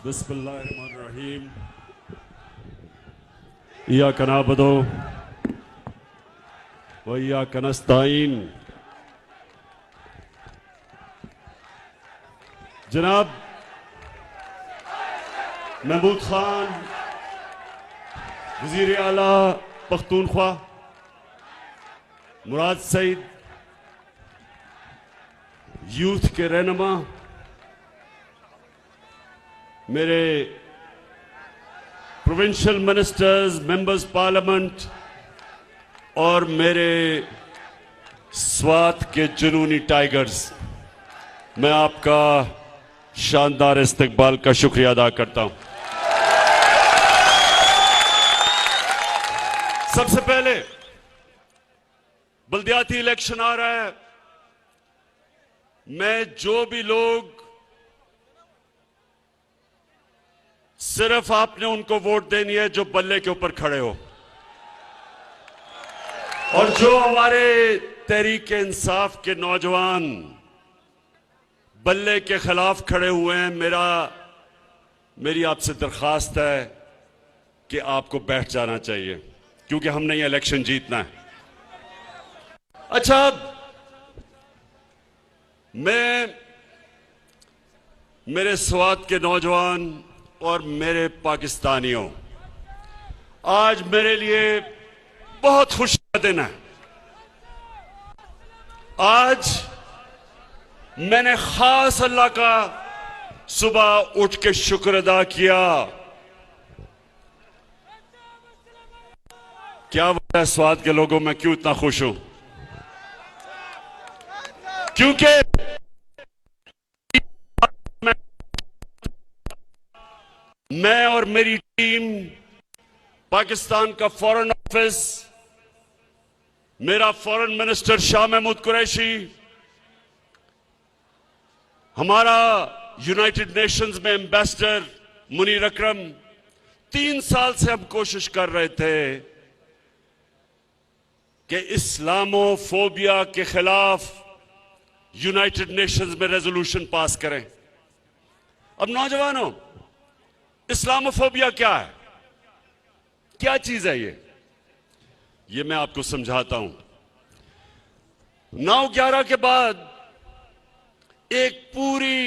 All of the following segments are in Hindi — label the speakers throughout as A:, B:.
A: बिस्मिल्लाहिर्रहमानिर्रहीम। इय्याका नअबुदु व इय्याका नस्तईन। जनाब महमूद खान वजीर आला पख्तूनख्वा, मुराद सईद यूथ के रहनुमा, मेरे प्रोविंशियल मिनिस्टर्स, मेंबर्स पार्लियामेंट और मेरे स्वात के जुनूनी टाइगर्स, मैं आपका शानदार इस्तकबाल का शुक्रिया अदा करता हूं। सबसे पहले बल्दियाती इलेक्शन आ रहा है। मैं जो भी लोग सिर्फ आपने उनको वोट देनी है जो बल्ले के ऊपर खड़े हो, और जो हमारे तहरीक इंसाफ के नौजवान बल्ले के खिलाफ खड़े हुए हैं, मेरी आपसे दरखास्त है कि आपको बैठ जाना चाहिए, क्योंकि हमने ये इलेक्शन जीतना है। अच्छा, मैं मेरे स्वात के नौजवान और मेरे पाकिस्तानियों, आज मेरे लिए बहुत खुशी का दिन है। आज मैंने खास अल्लाह का सुबह उठ के शुक्र अदा किया। क्या वजह है स्वात के लोगों, मैं क्यों इतना खुश हूं? क्योंकि मैं और मेरी टीम, पाकिस्तान का फॉरेन ऑफिस, मेरा फॉरेन मिनिस्टर शाह महमूद कुरैशी, हमारा यूनाइटेड नेशंस में एम्बेसडर मुनीर अकरम, 3 साल से हम कोशिश कर रहे थे कि इस्लामोफोबिया के खिलाफ यूनाइटेड नेशंस में रेजोल्यूशन पास करें। अब नौजवानों, इस्लामोफोबिया क्या है? क्या चीज है ये मैं आपको समझाता हूं। 9/11 के बाद एक पूरी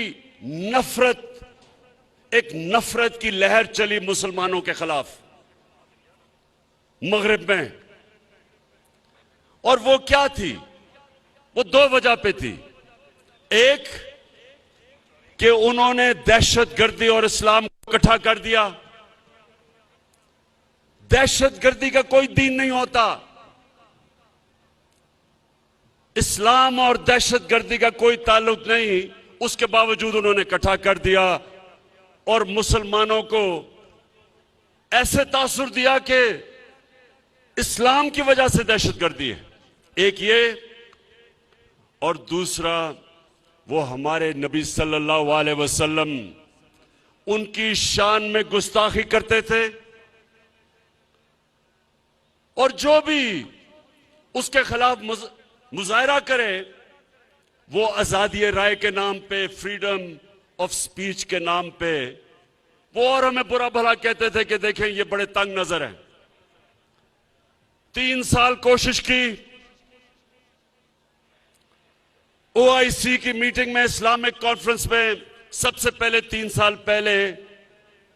A: नफरत की लहर चली मुसलमानों के खिलाफ मगरिब में, और वो क्या थी? वो 2 वजह पे थी। एक कि उन्होंने दहशतगर्दी और इस्लाम को इकट्ठा कर दिया। दहशतगर्दी का कोई दीन नहीं होता, इस्लाम और दहशतगर्दी का कोई ताल्लुक नहीं, उसके बावजूद उन्होंने इकट्ठा कर दिया और मुसलमानों को ऐसे तासुर दिया कि इस्लाम की वजह से दहशतगर्दी है। एक ये, और दूसरा वो हमारे नबी सल्लल्लाहु अलैहि वसल्लम, उनकी शान में गुस्ताखी करते थे, और जो भी उसके खिलाफ मुजाहरा करे वो आजादी राय के नाम पे, फ्रीडम ऑफ स्पीच के नाम पे, वो और हमें बुरा भला कहते थे कि देखें ये बड़े तंग नजर हैं। 3 साल कोशिश की, OIC की मीटिंग में, इस्लामिक कॉन्फ्रेंस में, सबसे पहले 3 साल पहले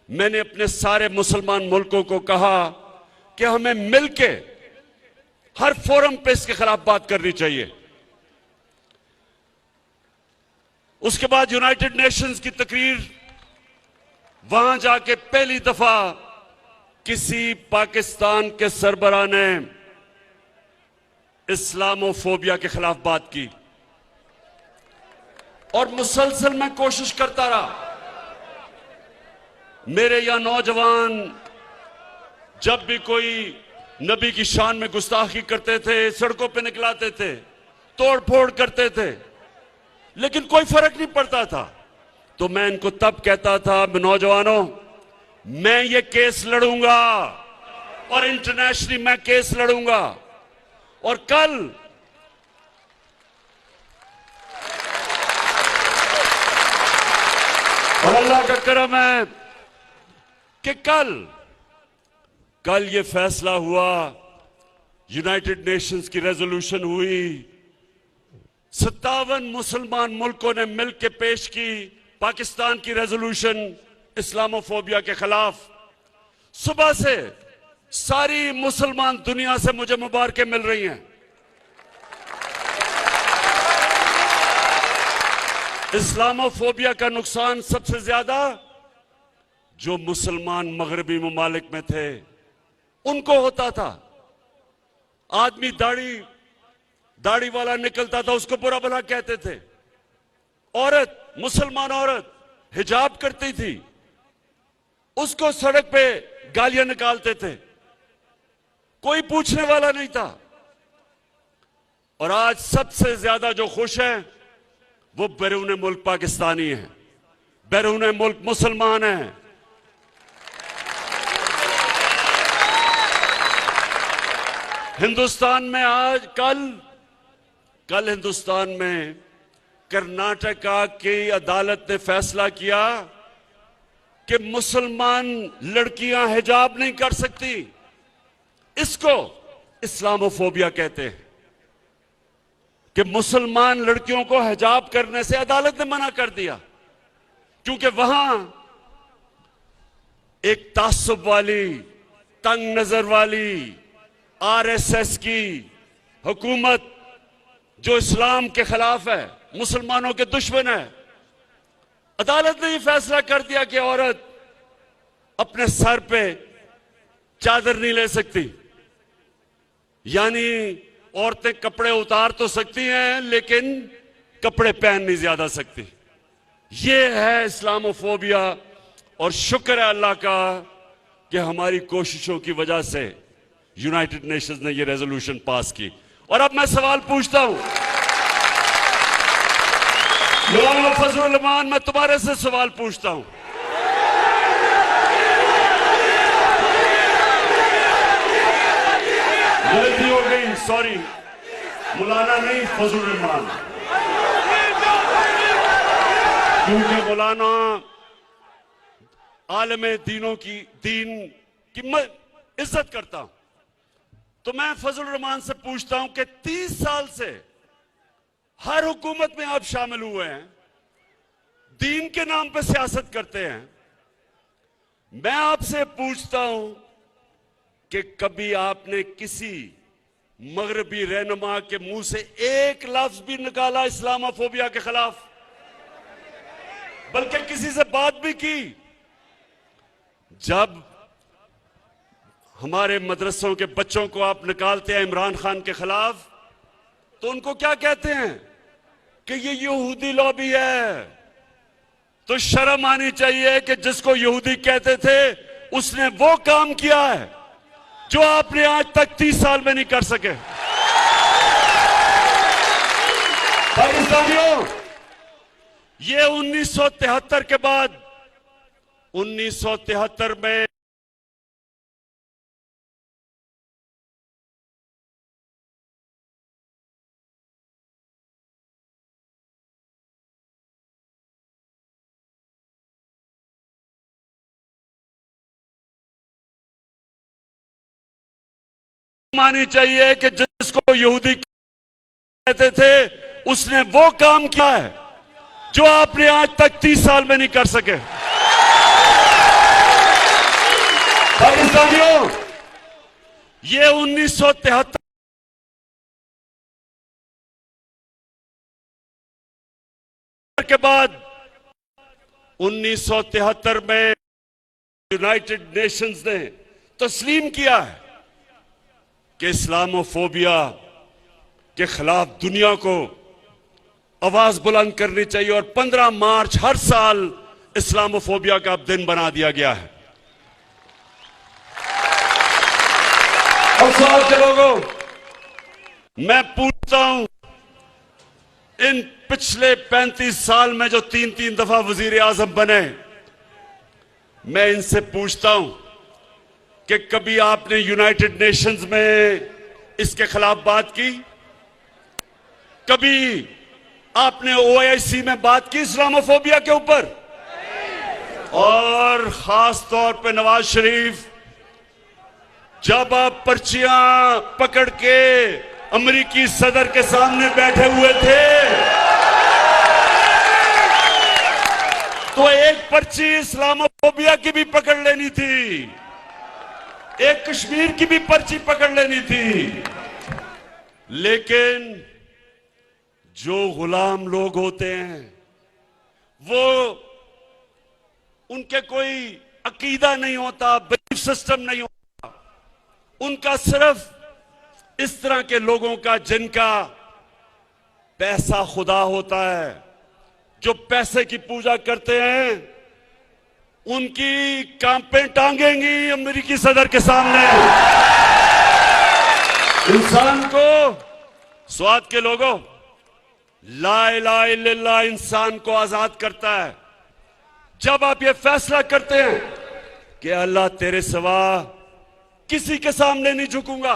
A: मैंने अपने सारे मुसलमान मुल्कों को कहा कि हमें मिलके हर फोरम पे इसके खिलाफ बात करनी चाहिए। उसके बाद यूनाइटेड नेशंस की तकरीर, वहां जाके पहली दफा किसी पाकिस्तान के सरबराह ने इस्लामोफोबिया के खिलाफ बात की, और मुसलसल मैं कोशिश करता रहा। मेरे यहां नौजवान जब भी कोई नबी की शान में गुस्ताखी करते थे, सड़कों पे निकलाते थे, तोड़ फोड़ करते थे, लेकिन कोई फर्क नहीं पड़ता था। तो मैं इनको तब कहता था, नौजवानों, मैं ये केस लड़ूंगा और इंटरनेशनली मैं केस लड़ूंगा, और कल और अल्लाह का करम है, कि कल ये फैसला हुआ, यूनाइटेड नेशंस की रेजोल्यूशन हुई, 57 मुसलमान मुल्कों ने मिलकर पेश की पाकिस्तान की रेजोल्यूशन इस्लामोफोबिया के खिलाफ। सुबह से सारी मुसलमान दुनिया से मुझे मुबारकें मिल रही हैं। इस्लामोफोबिया का नुकसान सबसे ज्यादा जो मुसलमान मगरबी ममालिक में थे उनको होता था। आदमी दाढ़ी वाला निकलता था, उसको बुरा भला कहते थे। औरत, मुसलमान औरत हिजाब करती थी, उसको सड़क पे गालियां निकालते थे, कोई पूछने वाला नहीं था। और आज सबसे ज्यादा जो खुश हैं वो बैरून मुल्क पाकिस्तानी हैं, बैरून मुल्क मुसलमान हैं। हिंदुस्तान में आज कल हिंदुस्तान में कर्नाटका की अदालत ने फैसला किया कि मुसलमान लड़कियां हिजाब नहीं कर सकती। इसको इस्लामोफोबिया कहते हैं कि मुसलमान लड़कियों को हिजाब करने से अदालत ने मना कर दिया, क्योंकि वहां एक तासुब वाली, तंग नजर वाली आरएसएस की हुकूमत जो इस्लाम के खिलाफ है, मुसलमानों के दुश्मन है, अदालत ने यह फैसला कर दिया कि औरत अपने सर पे चादर नहीं ले सकती। यानी औरतें कपड़े उतार तो सकती हैं लेकिन कपड़े पहन नहीं ज्यादा सकती। यह है इस्लामोफोबिया। और शुक्र है अल्लाह का कि हमारी कोशिशों की वजह से यूनाइटेड नेशंस ने यह रेजोल्यूशन पास की। और अब मैं सवाल पूछता हूं, मौलाना फजलुर रहमान, मैं तुम्हारे से सवाल पूछता हूं, गलती हो गई, सॉरी, मौलाना नहीं फजलुर रहमान, क्योंकि मौलाना आलमे दीन की मैं इज्जत करता हूं। तो मैं फजलुर रहमान से पूछता हूं कि 30 साल से हर हुकूमत में आप शामिल हुए हैं, दीन के नाम पे सियासत करते हैं। मैं आपसे पूछता हूं कि कभी आपने किसी मगरबी रहनुमा के मुंह से एक लफ्ज भी निकाला इस्लामोफोबिया के खिलाफ, बल्कि किसी से बात भी की? जब हमारे मदरसों के बच्चों को आप निकालते हैं इमरान खान के खिलाफ, तो उनको क्या कहते हैं कि ये यहूदी लॉबी है। तो शर्म आनी चाहिए कि जिसको यहूदी कहते थे उसने वो काम किया है जो आपने आज तक 30 साल में नहीं कर सके। पाकिस्तानियों, ये 1973 के बाद 1973 में मानी चाहिए कि जिसको यहूदी कहते थे उसने वो काम किया है जो आपने आज तक 30 साल में नहीं कर सके। पाकिस्तानियों, ये 1973 के बाद 1973 में यूनाइटेड नेशंस ने तस्लीम किया है कि इस्लामोफोबिया के खिलाफ दुनिया को आवाज बुलंद करनी चाहिए। और 15 मार्च हर साल इस्लामोफोबिया का दिन बना दिया गया है। और सवाल के लोगों, मैं पूछता हूं, इन पिछले 35 साल में जो 3-3 दफा वजीर आजम बने, मैं इनसे पूछता हूं कि कभी आपने यूनाइटेड नेशंस में इसके खिलाफ बात की? कभी आपने ओआईसी में बात की इस्लामोफोबिया के ऊपर? और खास तौर पे नवाज शरीफ, जब आप पर्चियां पकड़ के अमेरिकी सदर के सामने बैठे हुए थे तो एक पर्ची इस्लामोफोबिया की भी पकड़ लेनी थी, एक कश्मीर की भी पर्ची पकड़ लेनी थी। लेकिन जो गुलाम लोग होते हैं वो, उनके कोई अकीदा नहीं होता, बिलीफ सिस्टम नहीं होता, उनका सिर्फ इस तरह के लोगों का जिनका पैसा खुदा होता है, जो पैसे की पूजा करते हैं, उनकी कांपें टांगेंगी अमेरिकी सदर के सामने। इंसान को, स्वाद के लोगों, ला इलाहा इल्लल्लाह इंसान को आजाद करता है। जब आप ये फैसला करते हैं कि अल्लाह तेरे सिवा किसी के सामने नहीं झुकूंगा,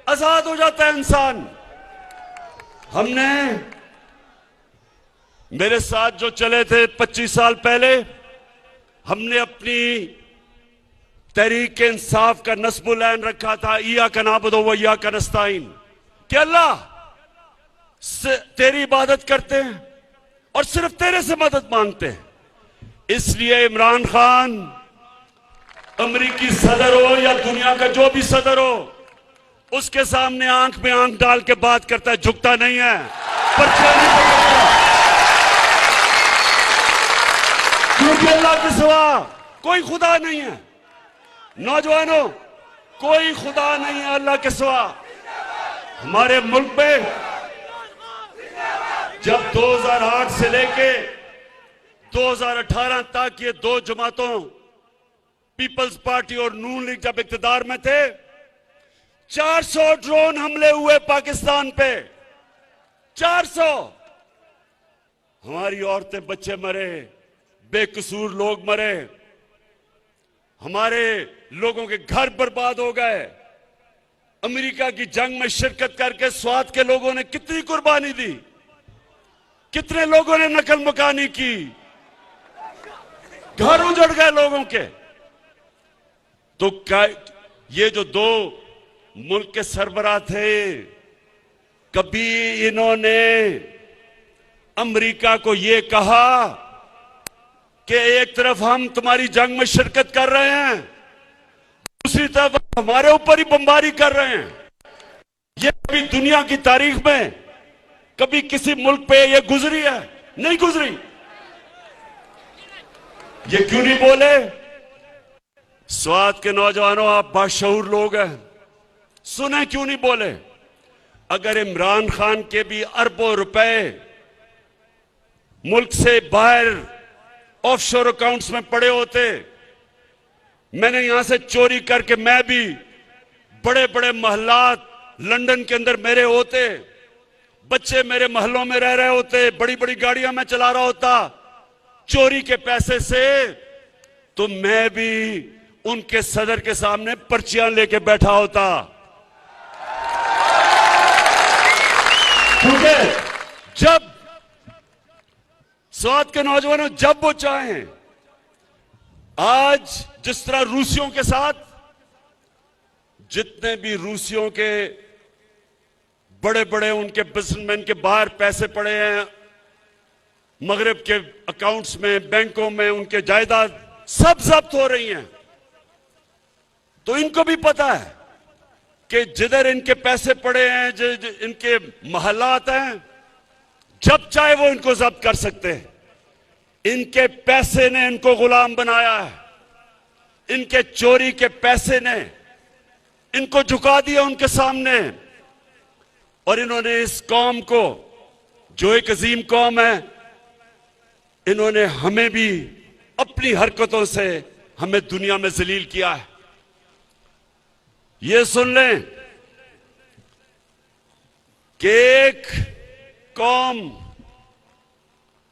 A: आजाद हो जाता है इंसान। हमने, मेरे साथ जो चले थे 25 साल पहले, हमने अपनी तहरीक इंसाफ का नस्बुल ऐन रखा था, इया का नाबुदु व इया का नस्ताईन, कि अल्लाह तेरी इबादत करते हैं और सिर्फ तेरे से मदद मांगते हैं। इसलिए इमरान खान अमेरिकी सदर हो या दुनिया का जो भी सदर हो, उसके सामने आंख में आंख डाल के बात करता है, झुकता नहीं है, पर्चा नहीं पकड़ता, क्योंकि अल्लाह के सिवा कोई खुदा नहीं है। नौजवानों, कोई खुदा नहीं है अल्लाह के सिवा। हमारे मुल्क में जब 2008 से लेके 2018 तक ये दो जमातों, पीपल्स पार्टी और नून लीग जब इक्तदार में थे, 400 ड्रोन हमले हुए पाकिस्तान पे, 400। हमारी औरतें बच्चे मरे, बेकसूर लोग मरे, हमारे लोगों के घर बर्बाद हो गए। अमेरिका की जंग में शिरकत करके स्वात के लोगों ने कितनी कुर्बानी दी, कितने लोगों ने नकल मकानी की, घर उजड़ गए लोगों के। तो क्या ये जो दो मुल्क के सरबराह थे, कभी इन्होंने अमेरिका को ये कहा कि एक तरफ हम तुम्हारी जंग में शिरकत कर रहे हैं, दूसरी तरफ हमारे ऊपर ही बमबारी कर रहे हैं? ये कभी दुनिया की तारीख में कभी किसी मुल्क पे ये गुजरी है? नहीं गुजरी। ये क्यों नहीं बोले? स्वात के नौजवानों, आप बाशऊर लोग हैं, सुने क्यों नहीं बोले? अगर इमरान खान के भी अरबों रुपए मुल्क से बाहर ऑफशोर अकाउंट्स में पड़े होते, मैंने यहां से चोरी करके मैं भी बड़े बड़े महलात लंदन के अंदर मेरे होते, बच्चे मेरे महलों में रह रहे होते, बड़ी बड़ी गाड़ियां मैं चला रहा होता चोरी के पैसे से, तो मैं भी उनके सदर के सामने पर्चियां लेके बैठा होता। क्योंकि जब स्वात के नौजवानों, जब वो चाहें, आज जिस तरह रूसियों के साथ, जितने भी रूसियों के बड़े बड़े उनके बिजनेसमैन के बाहर पैसे पड़े हैं, मगरिब के अकाउंट्स में, बैंकों में, उनके जायदाद सब जब्त हो रही हैं, तो इनको भी पता है कि जिधर इनके पैसे पड़े हैं, इनके महलात हैं, जब चाहे वो इनको जब्त कर सकते हैं। इनके पैसे ने इनको गुलाम बनाया है, इनके चोरी के पैसे ने इनको झुका दिया उनके सामने, और इन्होंने इस कौम को, जो एक अजीम कौम है, इन्होंने हमें भी अपनी हरकतों से हमें दुनिया में जलील किया है। ये सुन लें कि एक कौम,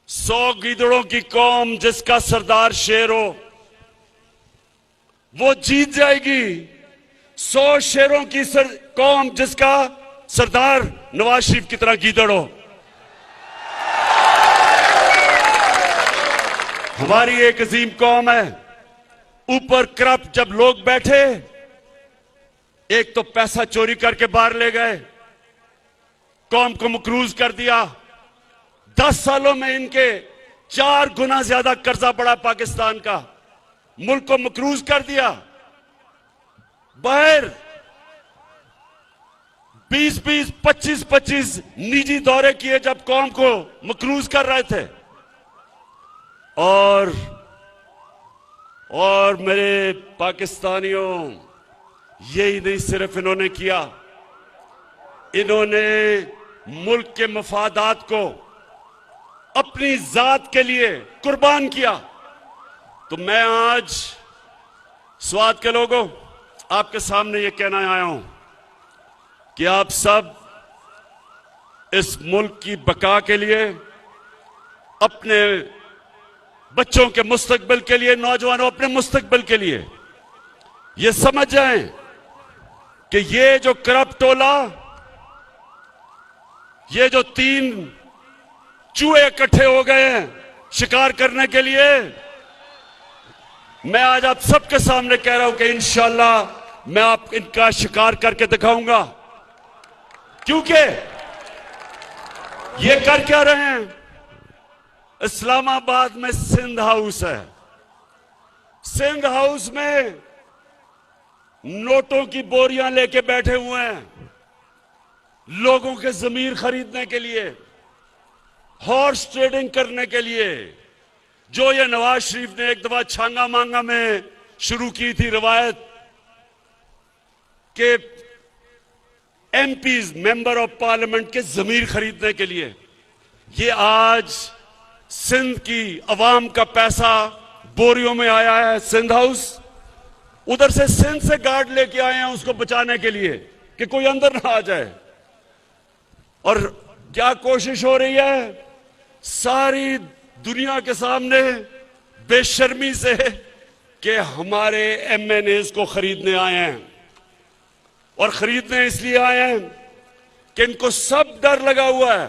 A: 100 गीदड़ों की कौम जिसका सरदार शेर हो, वो जीत जाएगी। 100 शेरों की कौम जिसका सरदार नवाज शरीफ की तरह गीदड़ हो। हमारी एक अजीम कौम है, ऊपर करप्ट जब लोग बैठे, एक तो पैसा चोरी करके बाहर ले गए, कौम को मकरूज कर दिया। 10 सालों में इनके 4 गुना ज्यादा कर्जा बढ़ा पाकिस्तान का, मुल्क को मकरूज कर दिया। बाहर 20-20, 25-25 निजी दौरे किए जब कौम को मकरूज कर रहे थे। और मेरे पाकिस्तानियों, यही नहीं सिर्फ इन्होंने किया, इन्होंने मुल्क के मफादात को अपनी जात के लिए कुर्बान किया। तो मैं आज स्वात के लोगों आपके सामने ये कहना आया हूं कि आप सब इस मुल्क की बका के लिए, अपने बच्चों के मुस्तकबिल के लिए, नौजवानों अपने मुस्तकबिल के लिए ये समझ जाएं कि ये जो करप्ट टोला, ये जो 3 चूहे इकट्ठे हो गए हैं शिकार करने के लिए, मैं आज आप सबके सामने कह रहा हूं कि इंशाअल्लाह मैं आप इनका शिकार करके दिखाऊंगा। क्योंकि ये कर क्या रहे हैं? इस्लामाबाद में सिंध हाउस है, सिंध हाउस में नोटों की बोरियां लेके बैठे हुए हैं लोगों के जमीर खरीदने के लिए, हॉर्स ट्रेडिंग करने के लिए, जो ये नवाज शरीफ ने एक दफा छांगा मांगा में शुरू की थी रवायत के एमपीज, मेंबर ऑफ पार्लियामेंट के जमीर खरीदने के लिए। ये आज सिंध की अवाम का पैसा बोरियों में आया है सिंध हाउस, उधर से सिंध से गार्ड लेके आए हैं उसको बचाने के लिए कि कोई अंदर ना आ जाए। और क्या कोशिश हो रही है? सारी दुनिया के सामने बेशर्मी से कि हमारे एमएनएस को खरीदने आए हैं, और खरीदने इसलिए आए हैं कि इनको सब डर लगा हुआ है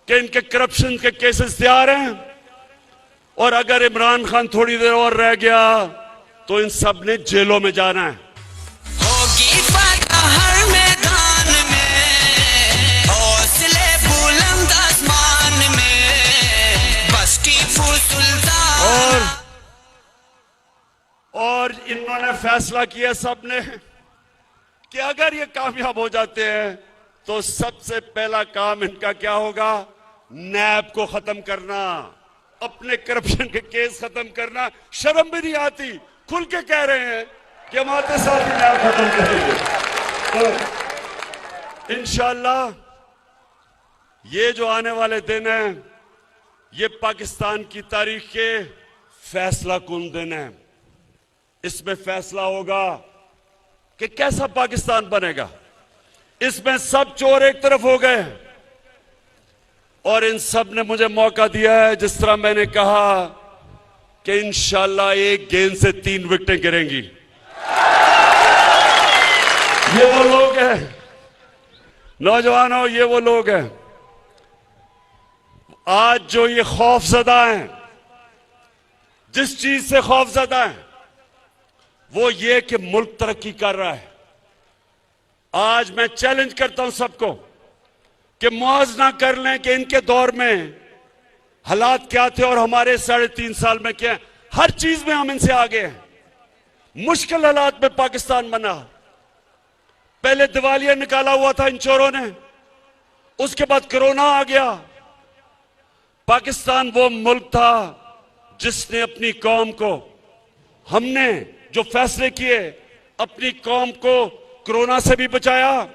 A: कि इनके करप्शन के केसेस तैयार हैं, और अगर इमरान खान थोड़ी देर और रह गया तो इन सब ने जेलों में जाना है।
B: होगी फतह हर मैदान में, हौसले बुलंद आसमान में, बस टीपू सुल्तान।
A: और इन्होंने फैसला किया सबने कि अगर ये कामयाब हो जाते हैं तो सबसे पहला काम इनका क्या होगा? नैब को खत्म करना, अपने करप्शन के केस खत्म करना। शर्म भी नहीं आती, खुल के कह रहे हैं कि हम आते साथ ही नैब खत्म करेंगे। तो इंशाअल्लाह ये जो आने वाले दिन हैं, ये पाकिस्तान की तारीख के फैसला कुन दिन है। इसमें फैसला होगा कि कैसा पाकिस्तान बनेगा। इसमें सब चोर एक तरफ हो गए और इन सब ने मुझे मौका दिया है, जिस तरह मैंने कहा कि इंशाअल्लाह एक गेंद से 3 विकेटें गिरेंगी। ये वो लोग हैं नौजवानों, ये वो लोग हैं आज जो ये खौफजदा हैं, जिस चीज से खौफजदा हैं वो ये कि मुल्क तरक्की कर रहा है। आज मैं चैलेंज करता हूं सबको कि मुआवजा कर लें कि इनके दौर में हालात क्या थे और हमारे 3.5 साल में क्या है। हर चीज में हम इनसे आगे हैं। मुश्किल हालात में पाकिस्तान बना। पहले दिवालिया निकाला हुआ था इन चोरों ने, उसके बाद कोरोना आ गया। पाकिस्तान वो मुल्क था जिसने अपनी कौम को, हमने जो फैसले किए, अपनी कौम को कोरोना से भी बचाया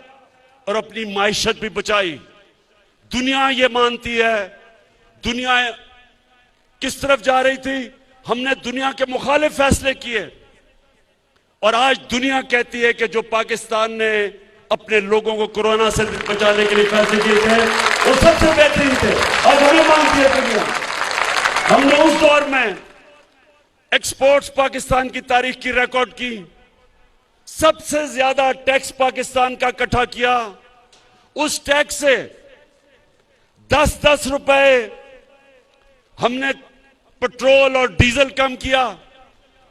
A: और अपनी माइशत भी बचाई। दुनिया ये मानती है, दुनिया किस तरफ जा रही थी, हमने दुनिया के मुखालिफ फैसले किए और आज दुनिया कहती है कि जो पाकिस्तान ने अपने लोगों को कोरोना से बचाने के लिए फैसले किए थे वो सबसे बेहतरीन थे। और हमें मानती है दुनिया। हमने उस दौर में एक्सपोर्ट्स पाकिस्तान की तारीख की रिकॉर्ड की, सबसे ज्यादा टैक्स पाकिस्तान का इकट्ठा किया। उस टैक्स से 10-10 रुपए हमने पेट्रोल और डीजल कम किया,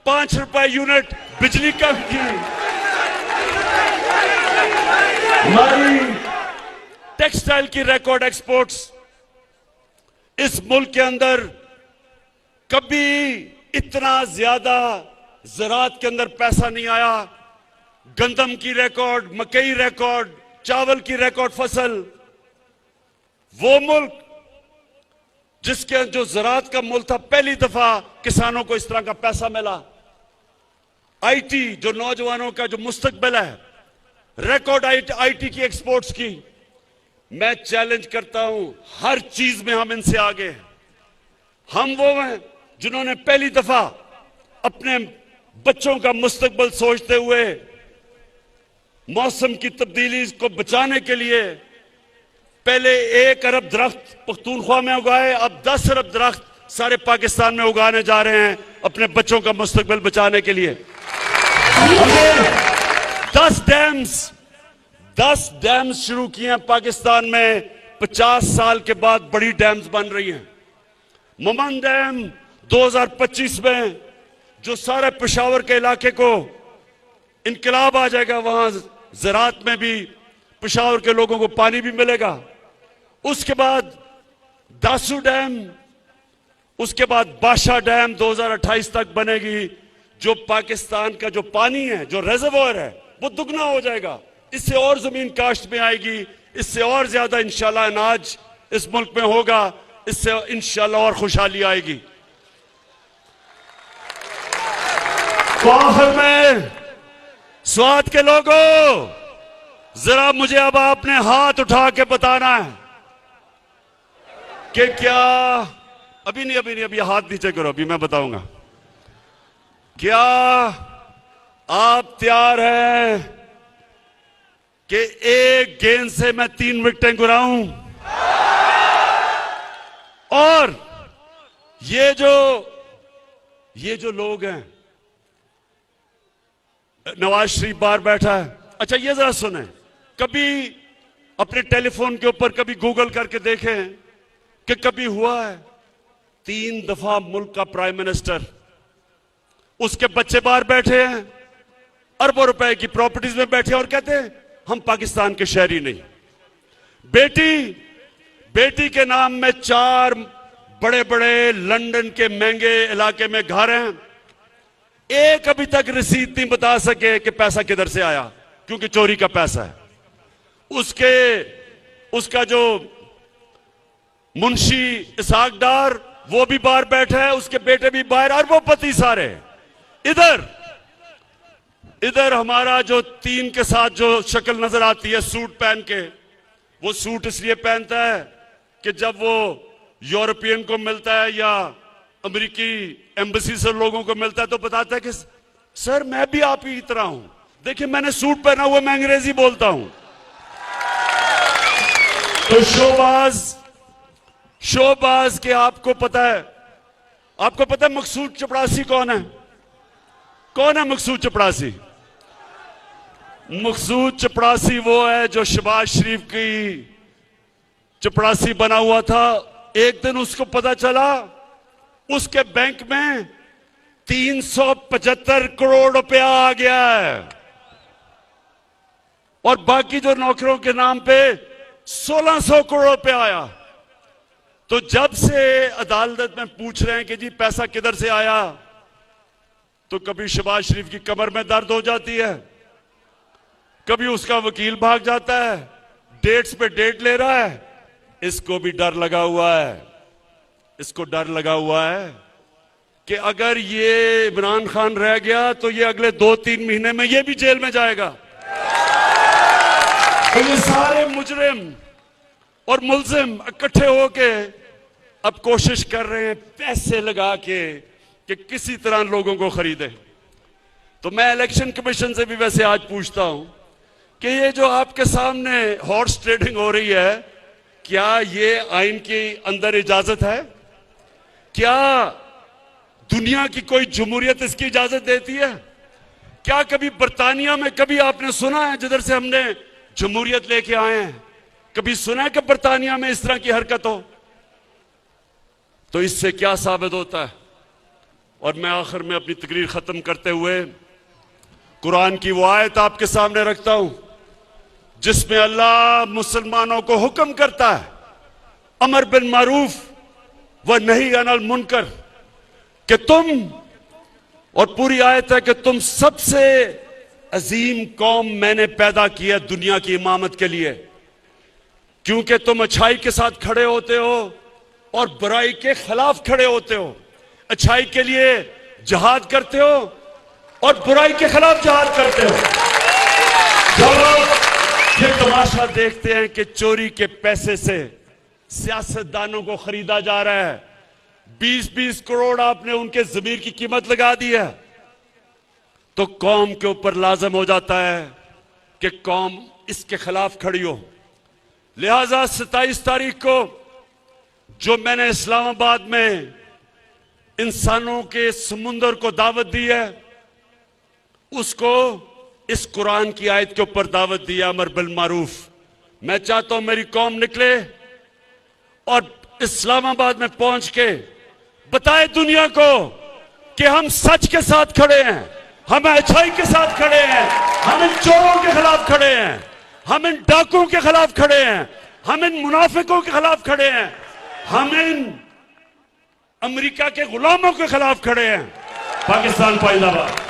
A: 5 रुपए यूनिट बिजली कम की। हमारी टेक्सटाइल की रिकॉर्ड एक्सपोर्ट्स, इस मुल्क के अंदर कभी इतना ज्यादा ज़राअत के अंदर पैसा नहीं आया। गंदम की रिकॉर्ड, मकई रिकॉर्ड, चावल की रिकॉर्ड फसल। वो मुल्क जिसके जो ज़राअत का मुल्क था, पहली दफा किसानों को इस तरह का पैसा मिला। आईटी, जो नौजवानों का जो मुस्तकबिल है, रिकॉर्ड आईटी की एक्सपोर्ट्स की। मैं चैलेंज करता हूं, हर चीज में हम इनसे आगे हैं। हम वो हैं जिन्होंने पहली दफा अपने बच्चों का मुस्तकबिल सोचते हुए मौसम की तब्दीली को बचाने के लिए पहले 1 अरब दरख्त पख्तूनख्वा में उगाए, अब 10 अरब दरख्त सारे पाकिस्तान में उगाने जा रहे हैं अपने बच्चों का मुस्तकबिल बचाने के लिए। 10 डैम्स शुरू किए हैं पाकिस्तान में। 50 साल के बाद बड़ी डैम्स बन रही हैं। ममन डैम 2025 में, जो सारे पेशावर के इलाके को इनकलाब आ जाएगा, वहां ज़राअत में भी पेशावर के लोगों को पानी भी मिलेगा। उसके बाद दासू डैम, उसके बाद बादशाह डैम 2028 तक बनेगी, जो पाकिस्तान का जो पानी है, जो रिजर्वोयर है, वो दुगना हो जाएगा। इससे और जमीन काश्त में आएगी, इससे और ज्यादा इंशाल्लाह अनाज इस मुल्क में होगा, इससे इंशाल्लाह और खुशहाली आएगी। तो आखिर में स्वाद के लोगों, जरा मुझे अब आपने हाथ उठा के बताना है कि क्या, अभी नहीं, अभी हाथ नीचे करो, अभी मैं बताऊंगा। क्या आप तैयार हैं कि एक गेंद से मैं 3 विकेटें गिराऊं? और ये जो लोग हैं, नवाज शरीफ बाहर बैठा है। अच्छा, ये जरा सुने, कभी अपने टेलीफोन के ऊपर कभी गूगल करके देखें कि कभी हुआ है 3 दफा मुल्क का प्राइम मिनिस्टर, उसके बच्चे बाहर बैठे हैं, अरबों रुपए की प्रॉपर्टीज में बैठे और कहते हैं हम पाकिस्तान के शहरी नहीं। बेटी के नाम में 4 बड़े बड़े लंदन के महंगे इलाके में घर हैं। एक अभी तक रसीद नहीं बता सके कि पैसा किधर से आया, क्योंकि चोरी का पैसा है। उसका जो मुंशी इसाक डार, वो भी बाहर बैठा है, उसके बेटे भी बाहर, अरबोपति सारे। इधर हमारा जो 3 के साथ जो शक्ल नजर आती है सूट पहन के, वो सूट इसलिए पहनता है कि जब वो यूरोपियन को मिलता है या अमेरिकी एम्बेसी से लोगों को मिलता है तो बताता है कि सर मैं भी आप ही तरह हूं, देखिए मैंने सूट पहना हुआ, मैं अंग्रेजी बोलता हूं। तो शोबाज के आपको पता है मकसूद चपड़ासी कौन है? कौन है मकसूद चपड़ासी? मकसूद चपड़ासी वो है जो शहबाज शरीफ की चपड़ासी बना हुआ था। एक दिन उसको पता चला उसके बैंक में 375 करोड़ रुपया आ गया है और बाकी जो नौकरों के नाम पे 1600 करोड़ रुपया आया। तो जब से अदालत में पूछ रहे हैं कि जी पैसा किधर से आया, तो कभी शहबाज शरीफ की कमर में दर्द हो जाती है, कभी उसका वकील भाग जाता है, डेट्स पे डेट ले रहा है। इसको भी डर लगा हुआ है, इसको डर लगा हुआ है कि अगर ये इमरान खान रह गया तो ये अगले 2-3 महीने में ये भी जेल में जाएगा। तो ये सारे मुजरिम और मुल्जिम इकट्ठे होके अब कोशिश कर रहे हैं पैसे लगा के कि किसी तरह लोगों को खरीदे। तो मैं इलेक्शन कमीशन से भी वैसे आज पूछता हूं कि ये जो आपके सामने हॉर्स ट्रेडिंग हो रही है, क्या ये आइन के अंदर इजाजत है? क्या दुनिया की कोई जमहूरियत इसकी इजाजत देती है? क्या कभी बर्तानिया में कभी आपने सुना है, जिधर से हमने जमहूरियत लेके आए हैं, कभी सुना है कि बर्तानिया में इस तरह की हरकत हो? तो इससे क्या साबित होता है? और मैं आखिर में अपनी तकरीर खत्म करते हुए कुरान की वो आयत आपके सामने रखता हूं जिसमें अल्लाह मुसलमानों को हुक्म करता है अमर बिल मारूफ व नही अनिल मुनकर कि तुम, और पूरी आयत है कि तुम सबसे अजीम कौम मैंने पैदा किया दुनिया की इमामत के लिए, क्योंकि तुम अच्छाई के साथ खड़े होते हो और बुराई के खिलाफ खड़े होते हो, अच्छाई के लिए जिहाद करते हो और बुराई के खिलाफ जिहाद करते हो। जब ये तमाशा देखते हैं कि चोरी के पैसे से सियासतदानों को खरीदा जा रहा है, 20-20 करोड़ आपने उनके जमीर की कीमत लगा दी है, तो कौम के ऊपर लाजम हो जाता है कि कौम इसके खिलाफ खड़ी हो। लिहाजा 27 तारीख को जो मैंने इस्लामाबाद में इंसानों के समुंदर को दावत दी है, उसको इस कुरान की आयत के ऊपर दावत दी है, अमर बिल मारूफ। मैं चाहता हूं मेरी कौम निकले और इस्लामाबाद में पहुंच के बताए दुनिया को कि हम सच के साथ खड़े हैं, हम अच्छाई के साथ खड़े हैं, हम इन चोरों के खिलाफ खड़े हैं, हम इन डाकुओं के खिलाफ खड़े हैं, हम इन मुनाफिकों के खिलाफ खड़े हैं, हम इन अमेरिका के गुलामों के खिलाफ खड़े हैं। पाकिस्तान जिंदाबाद।